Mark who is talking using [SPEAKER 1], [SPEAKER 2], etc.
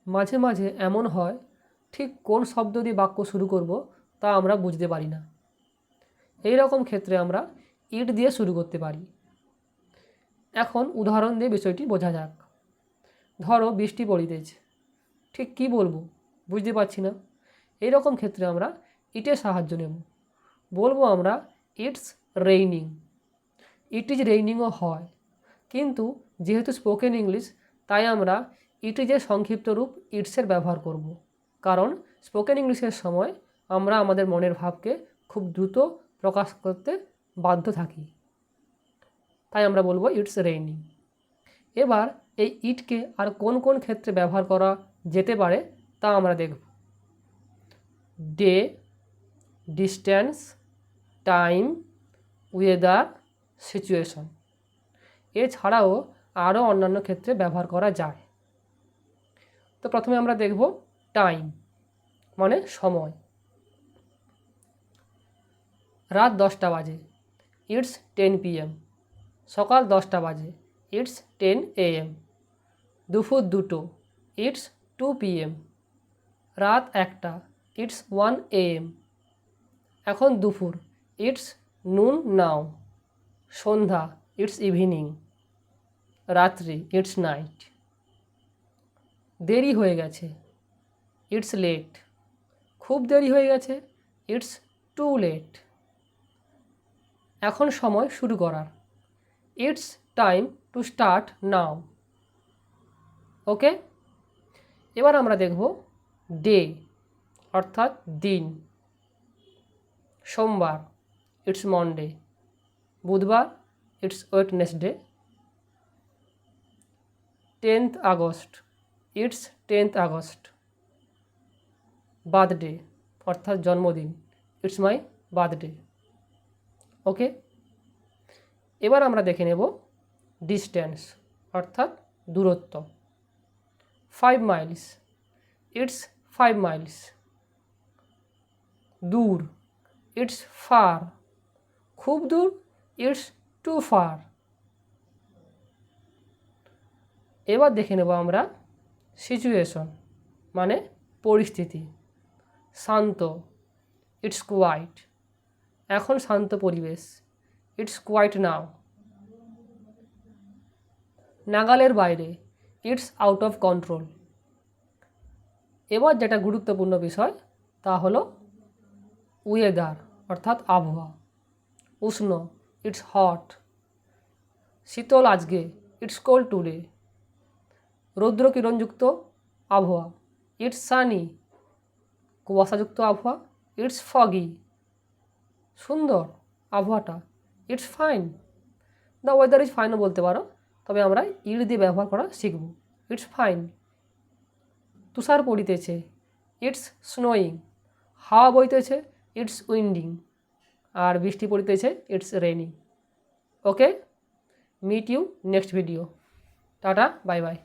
[SPEAKER 1] মাঝে মাঝে এমন হয় ঠিক কোন শব্দ দিয়ে বাক্য শুরু করব তা আমরা বুঝতে পারি না। এই রকম ক্ষেত্রে আমরা ইট দিয়ে শুরু করতে পারি। এখন উদাহরণ দিয়ে বিষয়টি বোঝা যাক। ধরো বৃষ্টি পড়িতেছে, ঠিক কী বলবো বুঝতে পারছি না। এই রকম ক্ষেত্রে আমরা ইটের সাহায্য নেব। বলবো আমরা ইটস রেইনিং। ইট ইজ রেইনিংও হয়, কিন্তু যেহেতু স্পোকেন ইংলিশ তাই আমরা ইট ইজের সংক্ষিপ্ত রূপ ইটসের ব্যবহার করব। কারণ স্পোকেন ইংলিশের সময় আমরা আমাদের মনের ভাবকে খুব দ্রুত প্রকাশ করতে বাধ্য থাকি, তাই আমরা বলবো ইটস রেইনিং। এবার এই ইটকে আর কোন কোন ক্ষেত্রে ব্যবহার করা যেতে পারে তা আমরা দেখব। Day, distance, time, weather, situation. এছাড়াও আরও অন্যান্য ক্ষেত্রে ব্যবহার করা যায়। তো প্রথমে আমরা দেখব টাইম মানে সময়। রাত 10টা বাজে, ইটস 10 PM। সকাল 10টা বাজে, ইটস 10 AM। দুপুর 2টো, ইটস 2 PM। রাত 1টা, ইটস 1 AM। এখন দুপুর, ইটস নুন নাও। সন্ধ্যা, ইটস ইভিনিং। রাত্রি, ইটস নাইট। দেরি হয়ে গেছে, ইটস লেট। খুব দেরি হয়ে গেছে, ইটস টু লেট। এখন সময় শুরু করার, it's time to start now. Okay, এবার আমরা দেখব ডে অর্থাৎ দিন। সোমবার, ইটস মন্ডে। বুধবার, it's Wednesday. 10th August, it's 10th August. Birthday অর্থাৎ জন্মদিন, ইটস মাই বার্থডে। ওকে, এবার আমরা দেখে নেব ডিস্টেন্স অর্থাৎ দূরত্ব। 5 মাইলস, ইটস 5 মাইলস। দূর, ইটস ফার। খুব দূর, ইটস টু ফার। এবার দেখে নেব আমরা সিচুয়েশন মানে পরিস্থিতি। শান্ত, ইটস কোয়াইট। এখন শান্ত পরিবেশ, ইটস কোয়াইট নাও। নাগালের বাইরে, ইটস আউট অফ কন্ট্রোল। এবার যেটা গুরুত্বপূর্ণ বিষয় তা হলো ওয়েদার অর্থাৎ আবহাওয়া। উষ্ণ, ইটস হট। শীতল আজকে, ইটস কোল্ড টুডে। রৌদ্র কিরণযুক্ত আবহাওয়া, ইটস সানি। কুয়াশাযুক্ত আবহাওয়া, ইটস ফগি। সুন্দর আবহাওয়াটা, it's fine. The weather is ফাইনও বলতে পারো, তবে আমরা ইট দিয়ে ব্যবহার করা শিখব। It's fine. তুষার পড়িতেছে, ইটস স্নোয়িং। হাওয়া বইতেছে, ইটস উইন্ডিং। আর বৃষ্টি পড়িতেছে, it's raining. Okay, meet you next video. Tata, bye by.